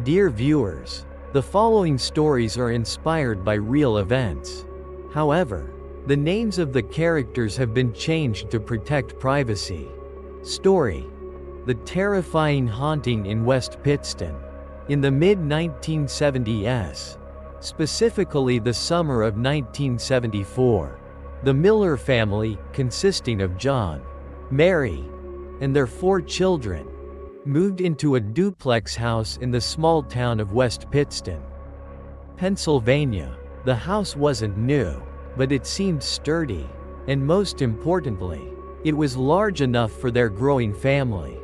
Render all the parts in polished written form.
Dear viewers, the following stories are inspired by real events. However, the names of the characters have been changed to protect privacy. Story: The terrifying haunting in West Pittston. In the mid-1970s, specifically the summer of 1974, the Miller family, consisting of John, Mary, and their 4 children, moved into a duplex house in the small town of West Pittston, Pennsylvania. The house wasn't new, but it seemed sturdy, and most importantly, it was large enough for their growing family.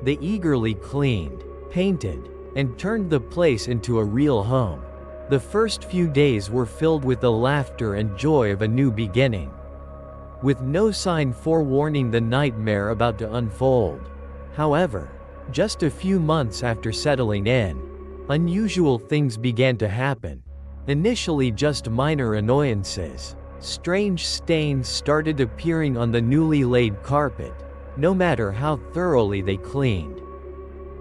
They eagerly cleaned, painted, and turned the place into a real home. The first few days were filled with the laughter and joy of a new beginning, with no sign forewarning the nightmare about to unfold. However, just a few months after settling in, unusual things began to happen. Initially just minor annoyances. Strange stains started appearing on the newly laid carpet, no matter how thoroughly they cleaned.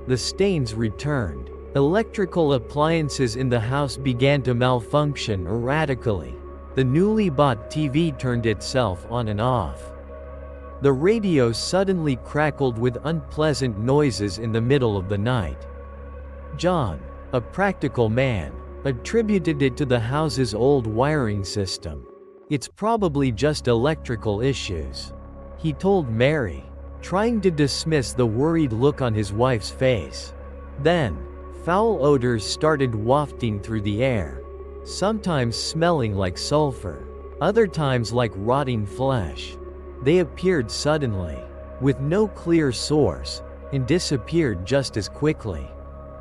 The stains returned. Electrical appliances in the house began to malfunction erratically. The newly bought TV turned itself on and off. The radio suddenly crackled with unpleasant noises in the middle of the night. John, a practical man, attributed it to the house's old wiring system. "It's probably just electrical issues," he told Mary, trying to dismiss the worried look on his wife's face. Then, foul odors started wafting through the air, sometimes smelling like sulfur, other times like rotting flesh. They appeared suddenly, with no clear source, and disappeared just as quickly,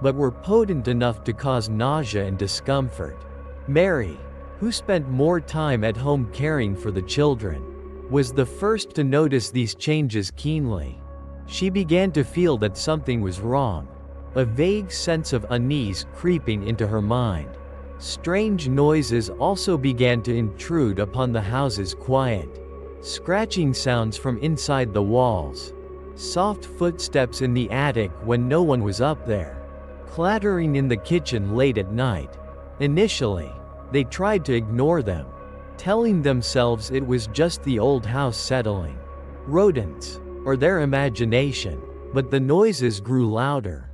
but were potent enough to cause nausea and discomfort. Mary, who spent more time at home caring for the children, was the first to notice these changes keenly. She began to feel that something was wrong, a vague sense of unease creeping into her mind. Strange noises also began to intrude upon the house's quiet. Scratching sounds from inside the walls, soft footsteps in the attic when no one was up there, clattering in the kitchen late at night. Initially, they tried to ignore them, telling themselves it was just the old house settling, rodents, or their imagination, but the noises grew louder,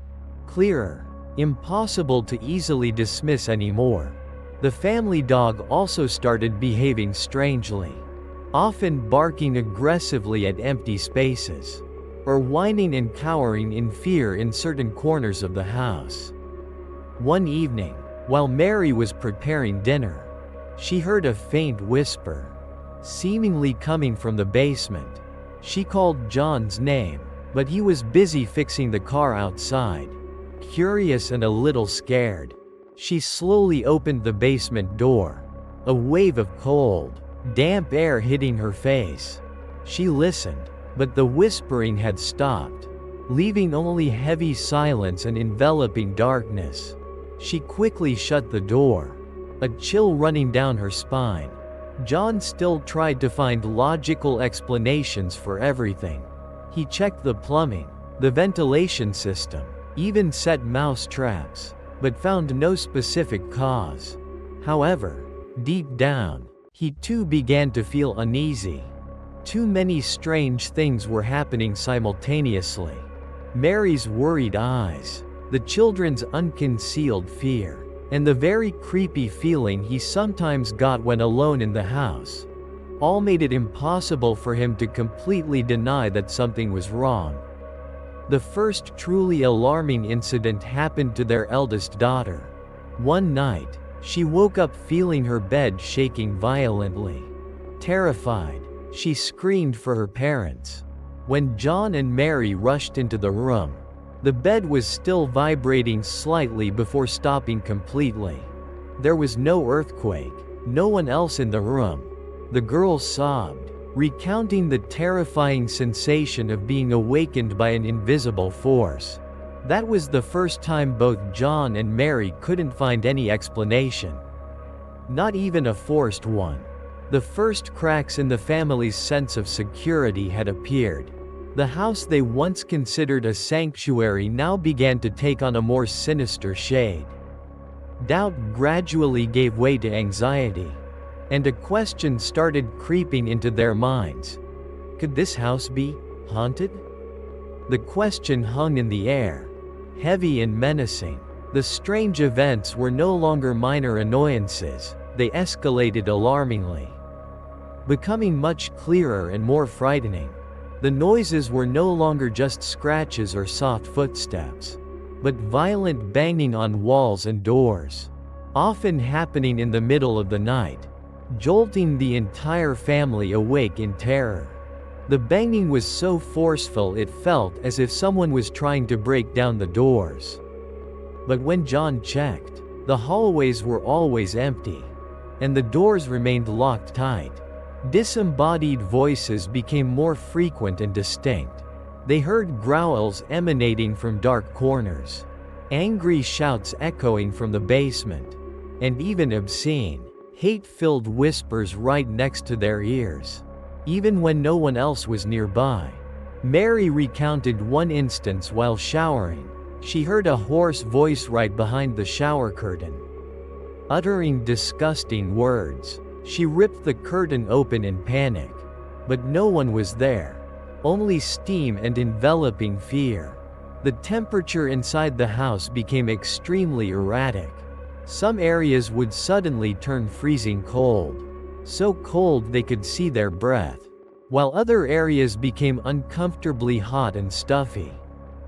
clearer, impossible to easily dismiss anymore. The family dog also started behaving strangely, often barking aggressively at empty spaces, or whining and cowering in fear in certain corners of the house. One evening, while Mary was preparing dinner, she heard a faint whisper, seemingly coming from the basement. She called John's name, but he was busy fixing the car outside. Curious and a little scared, she slowly opened the basement door. A wave of cold, damp air hitting her face. She listened, but the whispering had stopped, leaving only heavy silence and enveloping darkness. She quickly shut the door, a chill running down her spine. John still tried to find logical explanations for everything. He checked the plumbing, the ventilation system, even set mouse traps, but found no specific cause. However, deep down, he too began to feel uneasy. Too many strange things were happening simultaneously. Mary's worried eyes, the children's unconcealed fear, and the very creepy feeling he sometimes got when alone in the house, all made it impossible for him to completely deny that something was wrong. The first truly alarming incident happened to their eldest daughter. One night, she woke up feeling her bed shaking violently. Terrified, she screamed for her parents. When John and Mary rushed into the room, the bed was still vibrating slightly before stopping completely. There was no earthquake, no one else in the room. The girl sobbed, recounting the terrifying sensation of being awakened by an invisible force. That was the first time both John and Mary couldn't find any explanation. Not even a forced one. The first cracks in the family's sense of security had appeared. The house they once considered a sanctuary now began to take on a more sinister shade. Doubt gradually gave way to anxiety, and a question started creeping into their minds. Could this house be haunted? The question hung in the air, heavy and menacing. The strange events were no longer minor annoyances, they escalated alarmingly, becoming much clearer and more frightening. The noises were no longer just scratches or soft footsteps, but violent banging on walls and doors, often happening in the middle of the night, jolting the entire family awake in terror. The banging was so forceful it felt as if someone was trying to break down the doors. But when John checked, the hallways were always empty, and the doors remained locked tight. Disembodied voices became more frequent and distinct. They heard growls emanating from dark corners, angry shouts echoing from the basement, and even obscene, hate-filled whispers right next to their ears, even when no one else was nearby. Mary recounted one instance while showering. She heard a hoarse voice right behind the shower curtain, uttering disgusting words. She ripped the curtain open in panic, but no one was there, only steam and enveloping fear. The temperature inside the house became extremely erratic. Some areas would suddenly turn freezing cold, so cold they could see their breath, while other areas became uncomfortably hot and stuffy.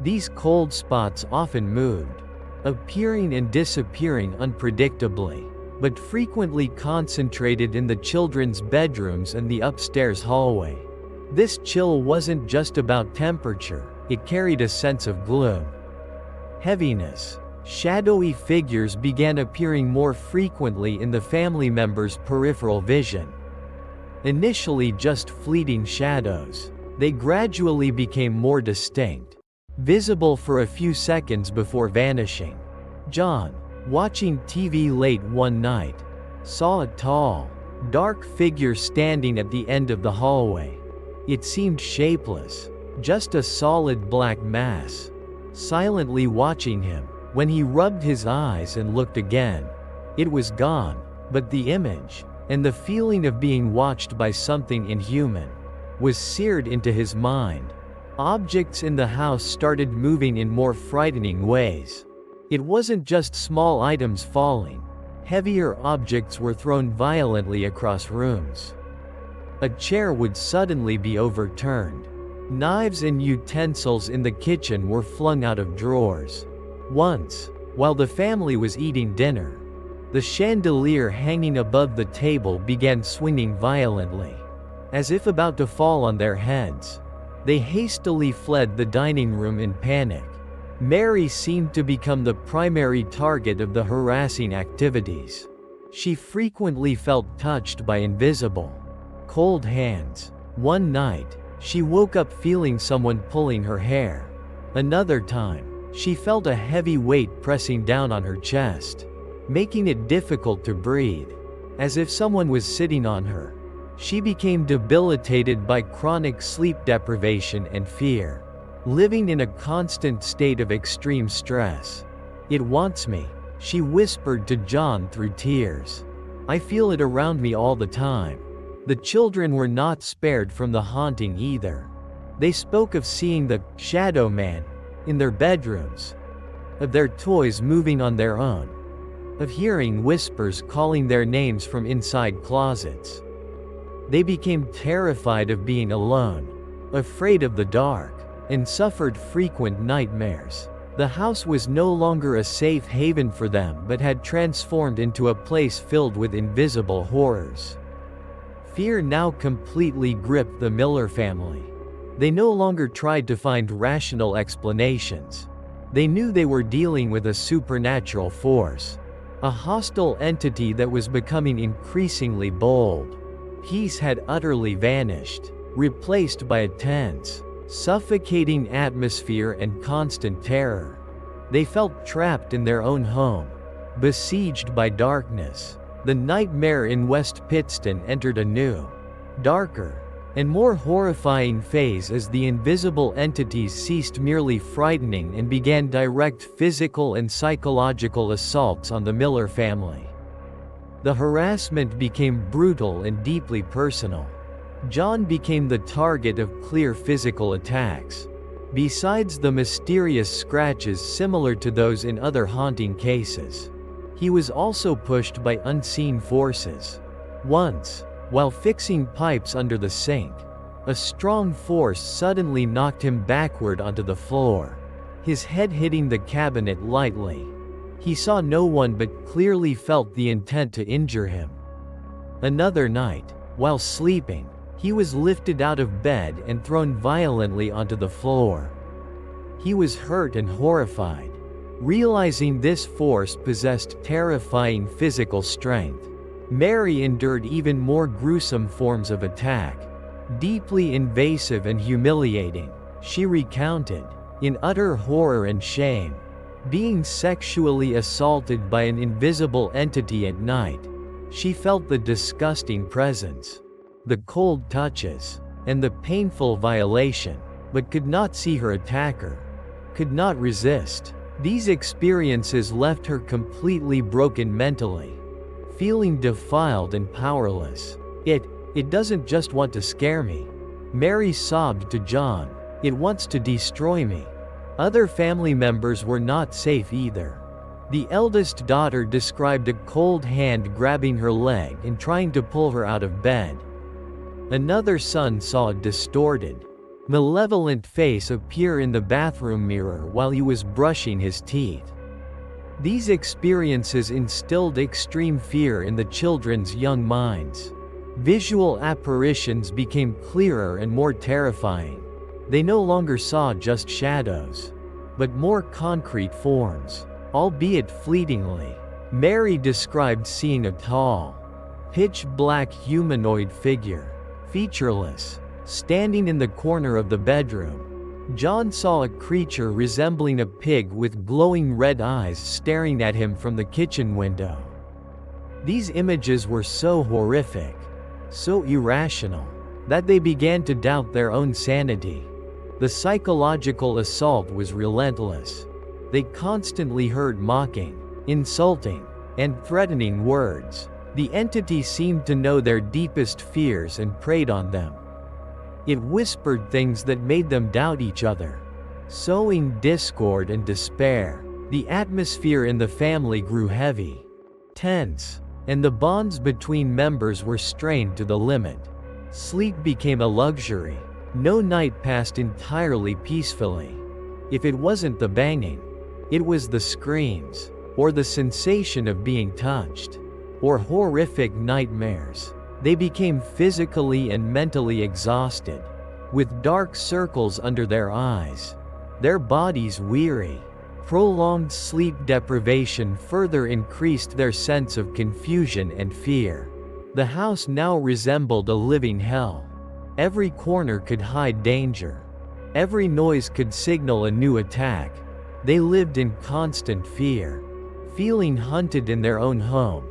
These cold spots often moved, appearing and disappearing unpredictably, but frequently concentrated in the children's bedrooms and the upstairs hallway. This chill wasn't just about temperature, it carried a sense of gloom, heaviness. Shadowy figures began appearing more frequently in the family members' peripheral vision. Initially just fleeting shadows, they gradually became more distinct, visible for a few seconds before vanishing. John, watching TV late one night, saw a tall, dark figure standing at the end of the hallway. It seemed shapeless, just a solid black mass, silently watching him. When he rubbed his eyes and looked again, it was gone, but the image, and the feeling of being watched by something inhuman, was seared into his mind. Objects in the house started moving in more frightening ways. It wasn't just small items falling. Heavier objects were thrown violently across rooms. A chair would suddenly be overturned. Knives and utensils in the kitchen were flung out of drawers. Once, while the family was eating dinner, the chandelier hanging above the table began swinging violently, as if about to fall on their heads. They hastily fled the dining room in panic. Mary seemed to become the primary target of the harassing activities. She frequently felt touched by invisible, cold hands. One night, she woke up feeling someone pulling her hair. Another time, she felt a heavy weight pressing down on her chest, making it difficult to breathe, as if someone was sitting on her. She became debilitated by chronic sleep deprivation and fear, living in a constant state of extreme stress. "It wants me," she whispered to John through tears. "I feel it around me all the time." The children were not spared from the haunting either. They spoke of seeing the shadow man in their bedrooms, of their toys moving on their own, of hearing whispers calling their names from inside closets. They became terrified of being alone, afraid of the dark, and suffered frequent nightmares. The house was no longer a safe haven for them but had transformed into a place filled with invisible horrors. Fear now completely gripped the Miller family. They no longer tried to find rational explanations. They knew they were dealing with a supernatural force, a hostile entity that was becoming increasingly bold. Peace had utterly vanished, replaced by a tense, suffocating atmosphere and constant terror. They felt trapped in their own home, besieged by darkness. The nightmare in West Pittston entered a new, darker, and more horrifying phase as the invisible entities ceased merely frightening and began direct physical and psychological assaults on the Miller family. The harassment became brutal and deeply personal. John became the target of clear physical attacks. Besides the mysterious scratches similar to those in other haunting cases, he was also pushed by unseen forces. Once, while fixing pipes under the sink, a strong force suddenly knocked him backward onto the floor, his head hitting the cabinet lightly. He saw no one but clearly felt the intent to injure him. Another night, while sleeping, he was lifted out of bed and thrown violently onto the floor. He was hurt and horrified, realizing this force possessed terrifying physical strength. Mary endured even more gruesome forms of attack, deeply invasive and humiliating. She recounted, in utter horror and shame, being sexually assaulted by an invisible entity at night. She felt the disgusting presence, the cold touches, and the painful violation, but could not see her attacker, could not resist. These experiences left her completely broken mentally, feeling defiled and powerless. It doesn't just want to scare me," Mary sobbed to John. "It wants to destroy me." Other family members were not safe either. The eldest daughter described a cold hand grabbing her leg and trying to pull her out of bed. Another son saw a distorted, malevolent face appear in the bathroom mirror while he was brushing his teeth. These experiences instilled extreme fear in the children's young minds. Visual apparitions became clearer and more terrifying. They no longer saw just shadows, but more concrete forms, albeit fleetingly. Mary described seeing a tall, pitch-black humanoid figure, featureless, standing in the corner of the bedroom. John saw a creature resembling a pig with glowing red eyes staring at him from the kitchen window. These images were so horrific, so irrational, that they began to doubt their own sanity. The psychological assault was relentless. They constantly heard mocking, insulting, and threatening words. The entity seemed to know their deepest fears and preyed on them. It whispered things that made them doubt each other, sowing discord and despair. The atmosphere in the family grew heavy, tense, and the bonds between members were strained to the limit. Sleep became a luxury. No night passed entirely peacefully. If it wasn't the banging, it was the screams, or the sensation of being touched, or horrific nightmares. They became physically and mentally exhausted, with dark circles under their eyes, their bodies weary. Prolonged sleep deprivation further increased their sense of confusion and fear. The house now resembled a living hell. Every corner could hide danger. Every noise could signal a new attack. They lived in constant fear, feeling hunted in their own home.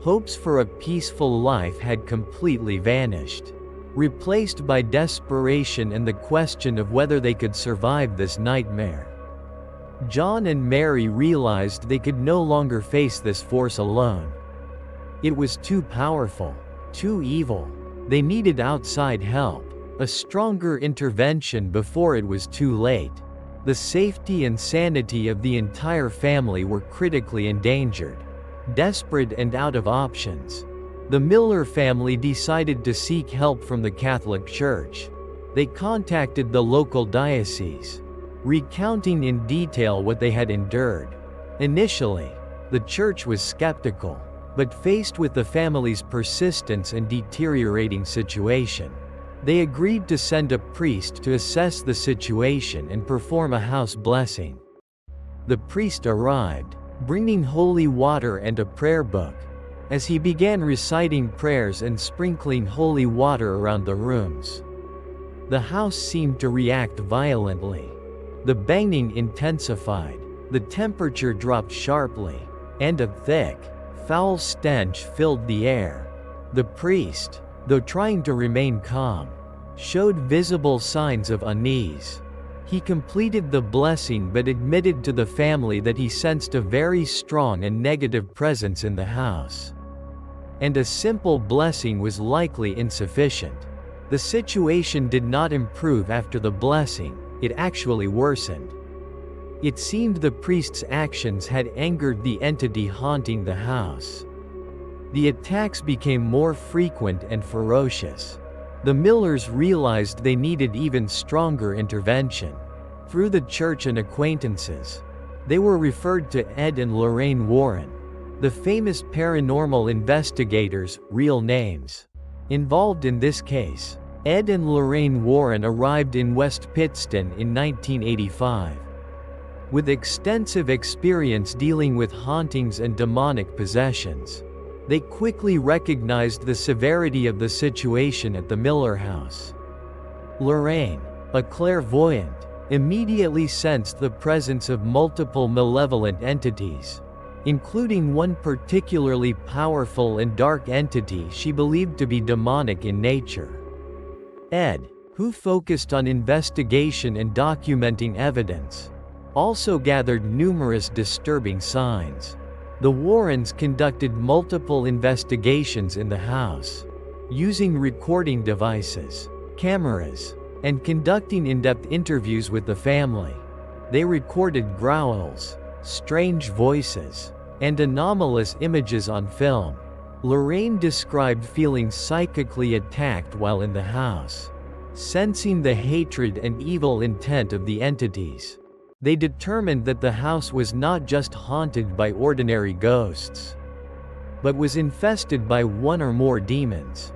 Hopes for a peaceful life had completely vanished, replaced by desperation and the question of whether they could survive this nightmare. John and Mary realized they could no longer face this force alone. It was too powerful, too evil. They needed outside help, a stronger intervention before it was too late. The safety and sanity of the entire family were critically endangered. Desperate and out of options, the Miller family decided to seek help from the Catholic Church. They contacted the local diocese, recounting in detail what they had endured. Initially, the church was skeptical, but faced with the family's persistence and deteriorating situation, they agreed to send a priest to assess the situation and perform a house blessing. The priest arrived, bringing holy water and a prayer book. As he began reciting prayers and sprinkling holy water around the rooms, the house seemed to react violently. The banging intensified, the temperature dropped sharply, and a thick, foul stench filled the air. The priest, though trying to remain calm, showed visible signs of unease. He completed the blessing but admitted to the family that he sensed a very strong and negative presence in the house. And a simple blessing was likely insufficient. The situation did not improve after the blessing, it actually worsened. It seemed the priest's actions had angered the entity haunting the house. The attacks became more frequent and ferocious. The Millers realized they needed even stronger intervention. Through the church and acquaintances, they were referred to Ed and Lorraine Warren, the famous paranormal investigators, real names. Involved in this case, Ed and Lorraine Warren arrived in West Pittston in 1985. With extensive experience dealing with hauntings and demonic possessions, they quickly recognized the severity of the situation at the Miller house. Lorraine, a clairvoyant, immediately sensed the presence of multiple malevolent entities, including one particularly powerful and dark entity she believed to be demonic in nature. Ed, who focused on investigation and documenting evidence, also gathered numerous disturbing signs. The Warrens conducted multiple investigations in the house, using recording devices, cameras, and conducting in-depth interviews with the family. They recorded growls, strange voices, and anomalous images on film. Lorraine described feeling psychically attacked while in the house, sensing the hatred and evil intent of the entities. They determined that the house was not just haunted by ordinary ghosts, but was infested by one or more demons.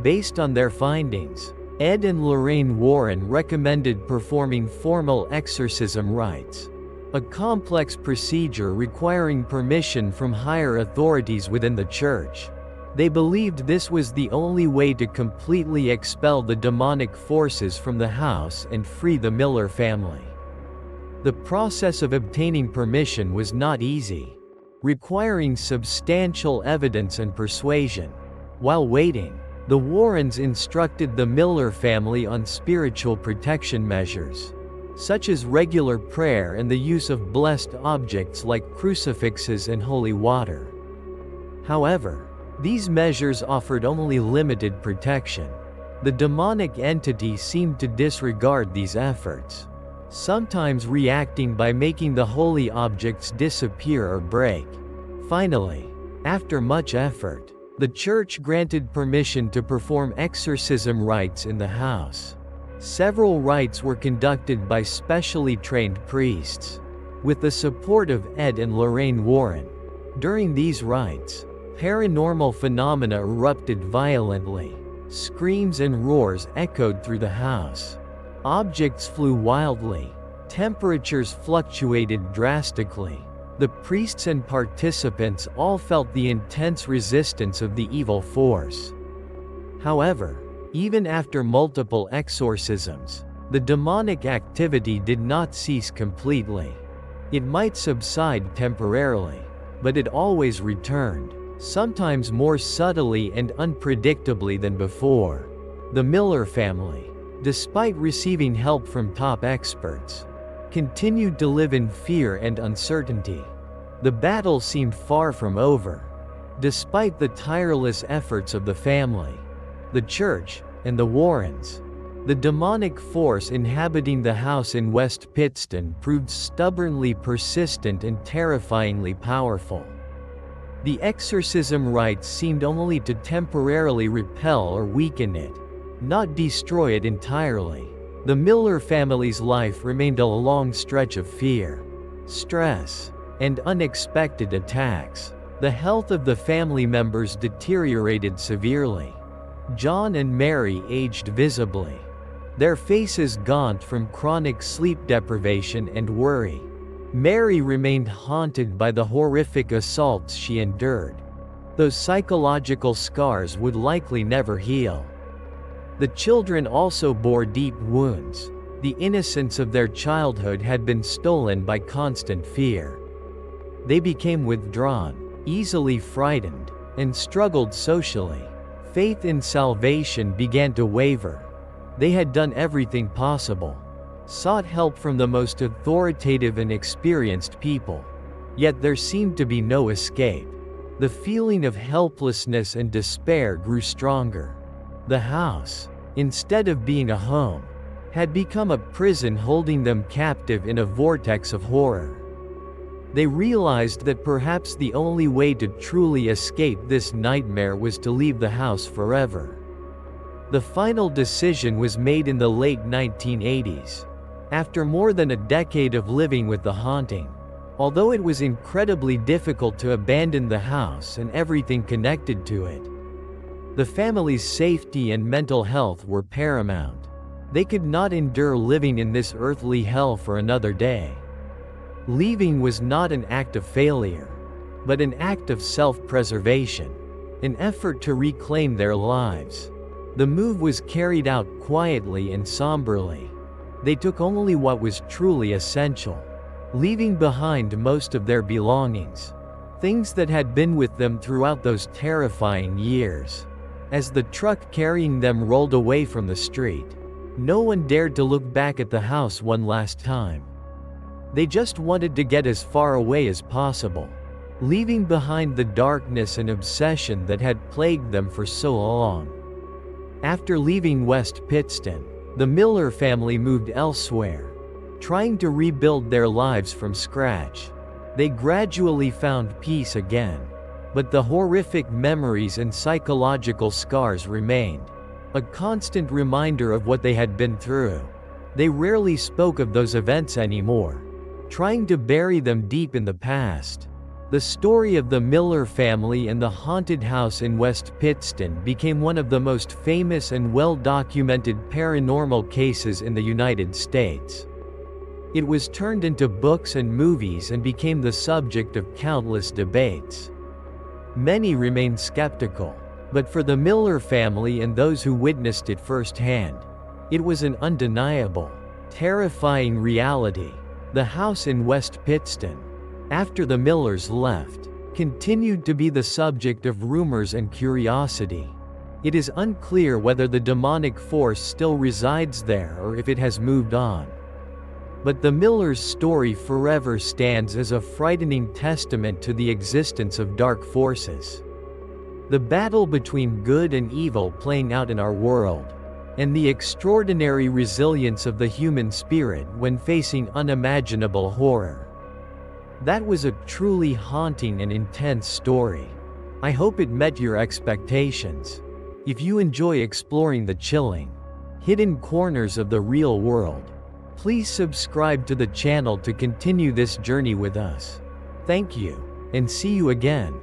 Based on their findings, Ed and Lorraine Warren recommended performing formal exorcism rites, a complex procedure requiring permission from higher authorities within the church. They believed this was the only way to completely expel the demonic forces from the house and free the Miller family. The process of obtaining permission was not easy, requiring substantial evidence and persuasion. While waiting, the Warrens instructed the Miller family on spiritual protection measures, such as regular prayer and the use of blessed objects like crucifixes and holy water. However, these measures offered only limited protection. The demonic entity seemed to disregard these efforts, sometimes reacting by making the holy objects disappear or break. Finally, after much effort, the church granted permission to perform exorcism rites in the house. Several rites were conducted by specially trained priests, with the support of Ed and Lorraine Warren. During these rites, paranormal phenomena erupted violently. Screams and roars echoed through the house. Objects flew wildly. Temperatures fluctuated drastically. The priests and participants all felt the intense resistance of the evil force. However, even after multiple exorcisms, the demonic activity did not cease completely. It might subside temporarily, but it always returned, sometimes more subtly and unpredictably than before. The Miller family, despite receiving help from top experts, continued to live in fear and uncertainty. The battle seemed far from over. Despite the tireless efforts of the family, the church, and the Warrens, the demonic force inhabiting the house in West Pittston proved stubbornly persistent and terrifyingly powerful. The exorcism rites seemed only to temporarily repel or weaken it, not destroy it entirely. The Miller family's life remained a long stretch of fear, stress, and unexpected attacks. The health of the family members deteriorated severely. John and Mary aged visibly, their faces gaunt from chronic sleep deprivation and worry. Mary remained haunted by the horrific assaults she endured. Those psychological scars would likely never heal. The children also bore deep wounds. The innocence of their childhood had been stolen by constant fear. They became withdrawn, easily frightened, and struggled socially. Faith in salvation began to waver. They had done everything possible, sought help from the most authoritative and experienced people. Yet there seemed to be no escape. The feeling of helplessness and despair grew stronger. The house, instead of being a home, had become a prison holding them captive in a vortex of horror. They realized that perhaps the only way to truly escape this nightmare was to leave the house forever. The final decision was made in the late 1980s. After more than a decade of living with the haunting, although it was incredibly difficult to abandon the house and everything connected to it, the family's safety and mental health were paramount. They could not endure living in this earthly hell for another day. Leaving was not an act of failure, but an act of self-preservation, an effort to reclaim their lives. The move was carried out quietly and somberly. They took only what was truly essential, leaving behind most of their belongings, things that had been with them throughout those terrifying years. As the truck carrying them rolled away from the street, no one dared to look back at the house one last time. They just wanted to get as far away as possible, leaving behind the darkness and obsession that had plagued them for so long. After leaving West Pittston, the Miller family moved elsewhere, trying to rebuild their lives from scratch. They gradually found peace again, but the horrific memories and psychological scars remained, a constant reminder of what they had been through. They rarely spoke of those events anymore, trying to bury them deep in the past. The story of the Miller family and the haunted house in West Pittston became one of the most famous and well-documented paranormal cases in the United States. It was turned into books and movies and became the subject of countless debates. Many remain skeptical, but for the Miller family and those who witnessed it firsthand, it was an undeniable, terrifying reality. The house in West Pittston, after the Millers left, continued to be the subject of rumors and curiosity. It is unclear whether the demonic force still resides there or if it has moved on. But the Millers' story forever stands as a frightening testament to the existence of dark forces. The battle between good and evil playing out in our world, and the extraordinary resilience of the human spirit when facing unimaginable horror. That was a truly haunting and intense story. I hope it met your expectations. If you enjoy exploring the chilling, hidden corners of the real world, please subscribe to the channel to continue this journey with us. Thank you, and see you again.